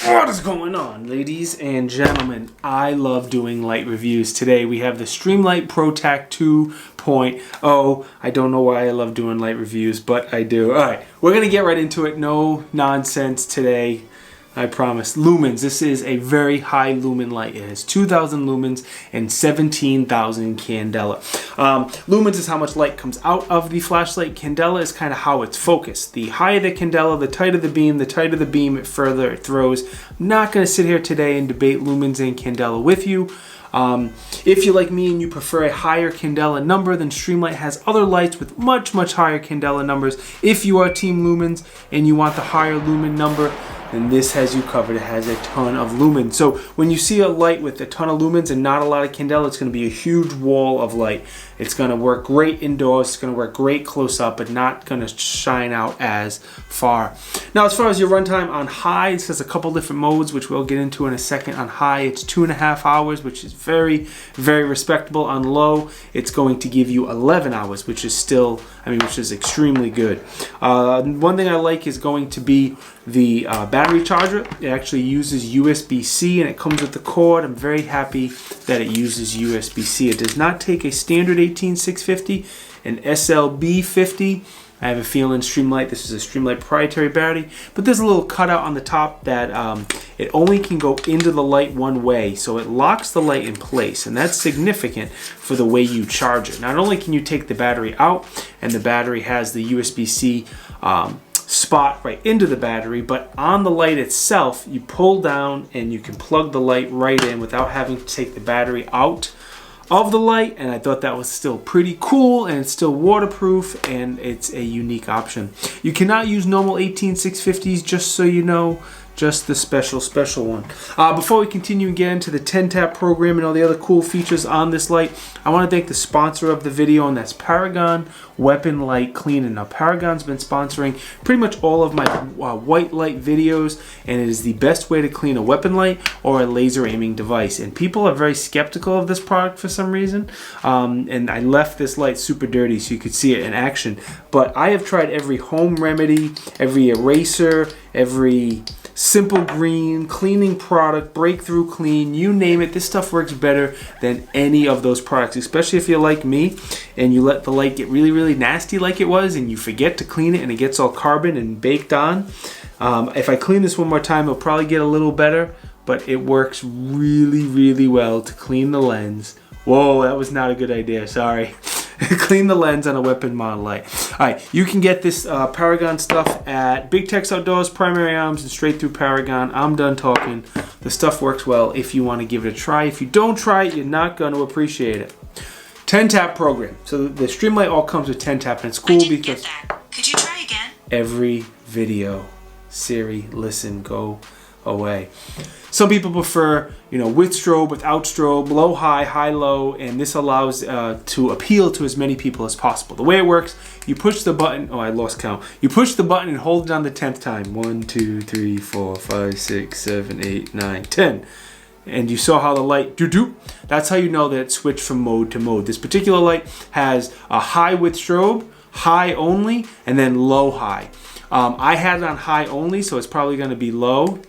What is going on, ladies and gentlemen? I love doing light reviews. Today we have the Streamlight ProTac 2.0. I don't know why I love doing light reviews, but I do. Alright, we're going to get right into it. No nonsense today. I promise. Lumens. This is a very high lumen light. It has 2,000 lumens and 17,000 candela. Lumens is how much light comes out of the flashlight. Candela is kind of how it's focused. The higher the candela, the tighter the beam. The tighter the beam, the further it throws. I'm not going to sit here today and debate lumens and candela with you. If you're like me and you prefer a higher candela number, then Streamlight has other lights with much higher candela numbers. If you are team lumens and you want the higher lumen number, then this has you covered. It has a ton of lumens. So when you see a light with a ton of lumens and not a lot of candela, it's going to be a huge wall of light. It's going to work great indoors. It's going to work great close up, but not going to shine out as far. Now, as far as your runtime on high, this has a couple different modes, which we'll get into in a second. On high, it's 2.5 hours, which is very respectable. On low, it's going to give you 11 hours, which is still, which is extremely good. One thing I like is going to be the battery charger. It actually uses USB-C and it comes with the cord. I'm very happy that it uses USB-C. It does not take a standard 18650, an SLB50. I have a feeling Streamlight, this is a Streamlight proprietary battery, but there's a little cutout on the top that it only can go into the light one way, so it locks the light in place, and that's significant for the way you charge it. Not only can you take the battery out, and the battery has the USB-C spot right into the battery, but on the light itself, you pull down and you can plug the light right in without having to take the battery out of the light. And I thought that was still pretty cool, and it's still waterproof, and it's a unique option. You cannot use normal 18650s, just so you know, just the special one. Before we continue and get into the 10-tap program and all the other cool features on this light, I want to thank the sponsor of the video, and that's Paragon Weapon Light Cleaning. Now, Paragon's been sponsoring pretty much all of my white light videos, and it is the best way to clean a weapon light or a laser aiming device. And people are very skeptical of this product for some reason, and I left this light super dirty so you could see it in action. But I have tried every home remedy, every eraser, every simple green cleaning product, breakthrough clean, you name it. This stuff works better than any of those products, especially if you're like me and you let the light get really nasty like it was and you forget to clean it and it gets all carbon and baked on. If I clean this one more time, it'll probably get a little better, but it works really well to clean the lens. Whoa, that was not a good idea, sorry. Clean the lens on a weapon model light. Alright, you can get this Paragon stuff at Big Tex Outdoors, Primary Arms, and straight through Paragon. I'm done talking. The stuff works well if you want to give it a try. If you don't try it, you're not going to appreciate it. 10-tap program. So the Streamlight all comes with 10-tap, and it's cool because get that. Could you try again? Every video, Siri, listen, go away. Some people prefer, with strobe, without strobe, low, high, low, and this allows to appeal to as many people as possible. The way it works, you push the button. Oh, I lost count. You push the button and hold it on the 10th time. 1, 2, 3, 4, 5, 6, 7, 8, 9, 10. And you saw how the light do. That's how you know that it switched from mode to mode. This particular light has a high with strobe, high only, and then low high. I had it on high only, so it's probably going to be low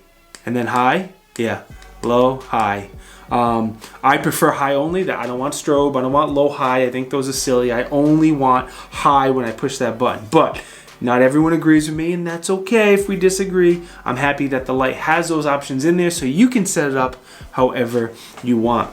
and then high. Yeah, low, high. I prefer high only. That I don't want strobe. I don't want low, high. I think those are silly. I only want high when I push that button. But not everyone agrees with me, and that's okay if we disagree. I'm happy that the light has those options in there, so you can set it up however you want.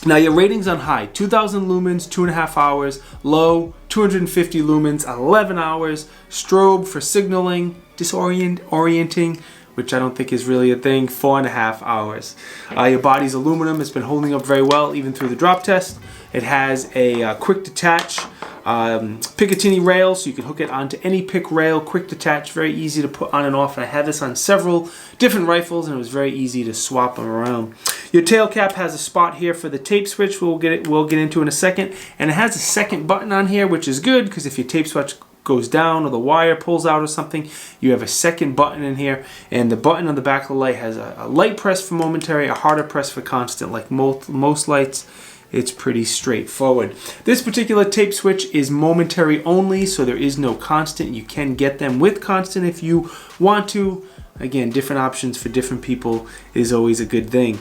Now, your ratings on high: 2,000 lumens, 2.5 hours. Low, 250 lumens, 11 hours. Strobe for signaling, disorienting, which I don't think is really a thing, 4.5 hours. Your body's aluminum. It's been holding up very well even through the drop test. It has a quick detach Picatinny rail, so you can hook it onto any pick rail. Quick detach, very easy to put on and off. And I had this on several different rifles, and it was very easy to swap them around. Your tail cap has a spot here for the tape switch. We'll get into in a second, and it has a second button on here, which is good because if your tape switch goes down or the wire pulls out or something, you have a second button in here. And the button on the back of the light has a light press for momentary, a harder press for constant. Like most lights, it's pretty straightforward. This particular tape switch is momentary only, so there is no constant. You can get them with constant if you want to. again, different options for different people is always a good thing.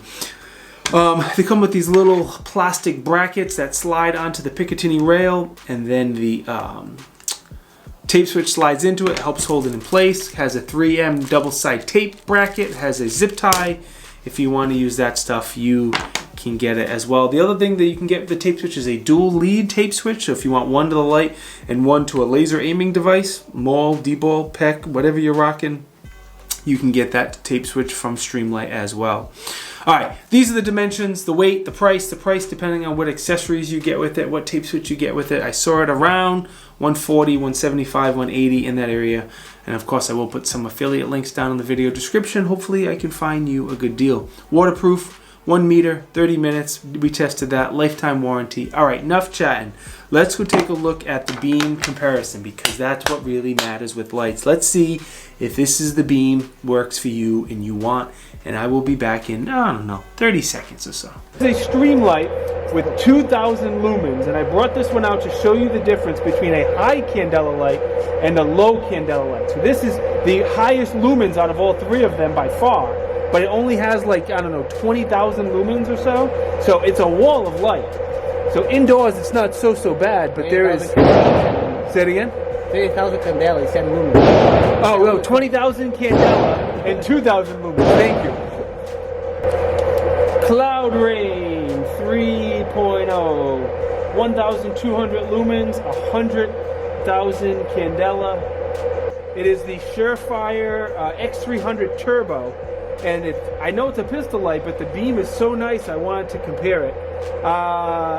They come with these little plastic brackets that slide onto the Picatinny rail, and then the tape switch slides into it, helps hold it in place. Has a 3M double-side tape bracket, has a zip tie. If you want to use that stuff, you can get it as well. The other thing that you can get with the tape switch is a dual lead tape switch. So if you want one to the light and one to a laser aiming device, Maul, D-ball, PEC, whatever you're rocking, you can get that tape switch from Streamlight as well. All right, these are the dimensions, the weight, the price depending on what accessories you get with it, what tape switch you get with it. I saw it around 140, 175, 180 in that area. And of course, I will put some affiliate links down in the video description. Hopefully I can find you a good deal. Waterproof, 1 meter, 30 minutes. We tested that, lifetime warranty. All right, enough chatting. Let's go take a look at the beam comparison, because that's what really matters with lights. Let's see if this is the beam works for you and you want, and I will be back in, I don't know, 30 seconds or so. It's a Streamlight with 2,000 lumens, and I brought this one out to show you the difference between a high candela light and a low candela light. So this is the highest lumens out of all three of them by far, but it only has like, I don't know, 20,000 lumens or so. So it's a wall of light. So indoors it's not so bad, but there is... Say it again? 30,000 candela, 7 lumens. Oh, no, 20,000 candela and 2,000 lumens. Thank you. Cloud Rain 3.0. 1,200 lumens, 100,000 candela. It is the Surefire X300 Turbo. And I know it's a pistol light, but the beam is so nice I wanted to compare it.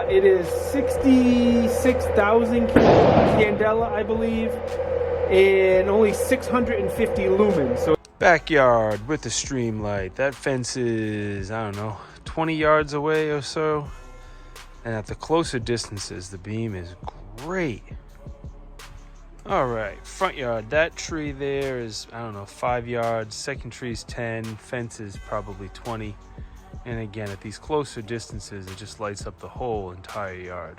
It is 66,000 candela, I believe, and only 650 lumens. So backyard with the Streamlight. That fence is, I don't know, 20 yards away or so. And at the closer distances, the beam is great. All right, front yard. That tree there is, I don't know, 5 yards. Second tree's 10. Fence is probably 20. And again, at these closer distances, it just lights up the whole entire yard.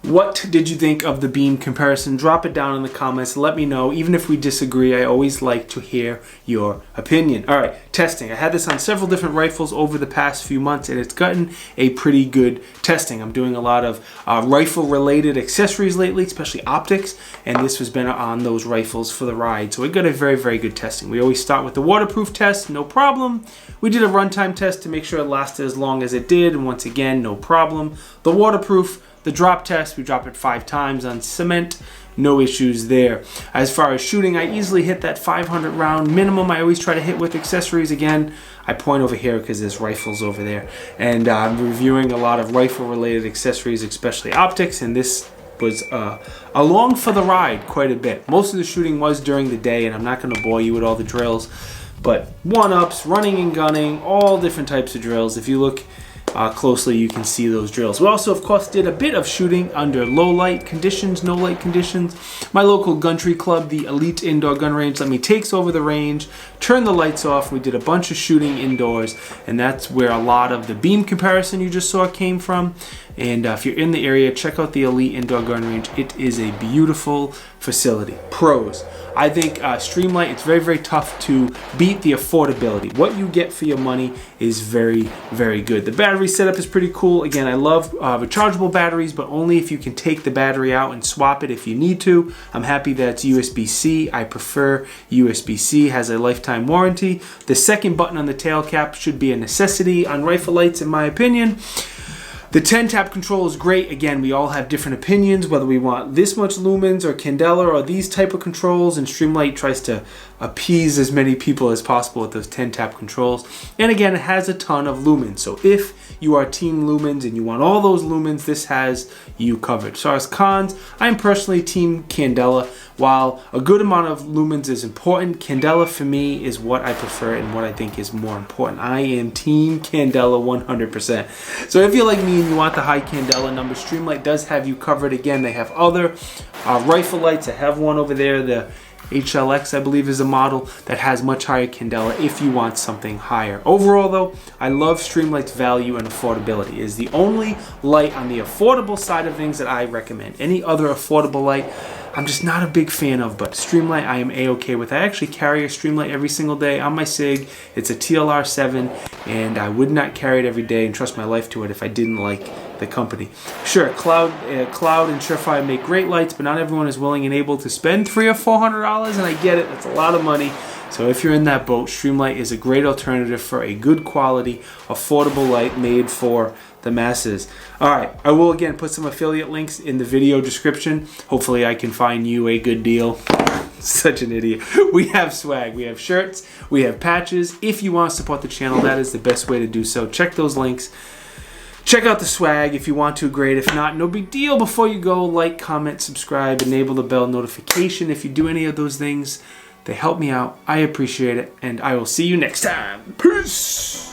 What did you think of the beam comparison? Drop it down in the comments. Let me know. Even if we disagree, I always like to hear your opinion. All right, testing. I had this on several different rifles over the past few months, and it's gotten a pretty good testing. I'm doing a lot of rifle-related accessories lately, especially optics, and this has been on those rifles for the ride. So it got a very, very good testing. We always start with the waterproof test, no problem. We did a runtime test to make sure it lasted as long as it did, and once again, no problem. The waterproof, the drop test, we drop it 5 times on cement, no issues there. As far as shooting, I easily hit that 500 round minimum. I always try to hit with accessories. Again, I point over here because there's rifles over there. And I'm reviewing a lot of rifle related accessories, especially optics, and this was along for the ride quite a bit. Most of the shooting was during the day, and I'm not going to bore you with all the drills, but one-ups, running and gunning, all different types of drills. If you look closely, you can see those drills. We also, of course, did a bit of shooting under low light conditions, no light conditions. My local gun tree club, the Elite Indoor Gun Range, let me take over the range, turn the lights off. We did a bunch of shooting indoors, and that's where a lot of the beam comparison you just saw came from. And if you're in the area, check out the Elite Indoor Gun Range. It is a beautiful facility. Pros. I think Streamlight, it's very, very tough to beat the affordability. What you get for your money is very, very good. The battery setup is pretty cool. Again, I love rechargeable batteries, but only if you can take the battery out and swap it if you need to. I'm happy that it's USB-C. I prefer USB-C, has a lifetime warranty. The second button on the tail cap should be a necessity on rifle lights, in my opinion. The 10-tap control is great. Again, we all have different opinions, whether we want this much lumens or candela or these type of controls, and Streamlight tries to appease as many people as possible with those 10-tap controls. And again, it has a ton of lumens. So if you are team lumens and you want all those lumens, this has you covered. So as cons, I'm personally team candela. While a good amount of lumens is important, candela for me is what I prefer and what I think is more important. I am team candela 100%. So if you're like me and you want the high candela number, Streamlight does have you covered. Again, they have other rifle lights. I have one over there, the HLX, I believe, is a model that has much higher candela if you want something higher. Overall, though, I love Streamlight's value and affordability. It is the only light on the affordable side of things that I recommend. Any other affordable light, I'm just not a big fan of, but Streamlight I am a-okay with. I actually carry a Streamlight every single day on my SIG. It's a TLR7, and I would not carry it every day and trust my life to it if I didn't like the company. Sure, Cloud and Surefire make great lights, but not everyone is willing and able to spend $300 or $400, and I get it, that's a lot of money. So if you're in that boat, Streamlight is a great alternative for a good quality, affordable light made for the masses. Alright, I will again put some affiliate links in the video description. Hopefully I can find you a good deal. Such an idiot. We have swag, we have shirts, we have patches. If you want to support the channel, that is the best way to do so. Check those links. Check out the swag if you want to, great. If not, no big deal. Before you go, like, comment, subscribe, enable the bell notification. If you do any of those things, they help me out. I appreciate it, and I will see you next time. Peace!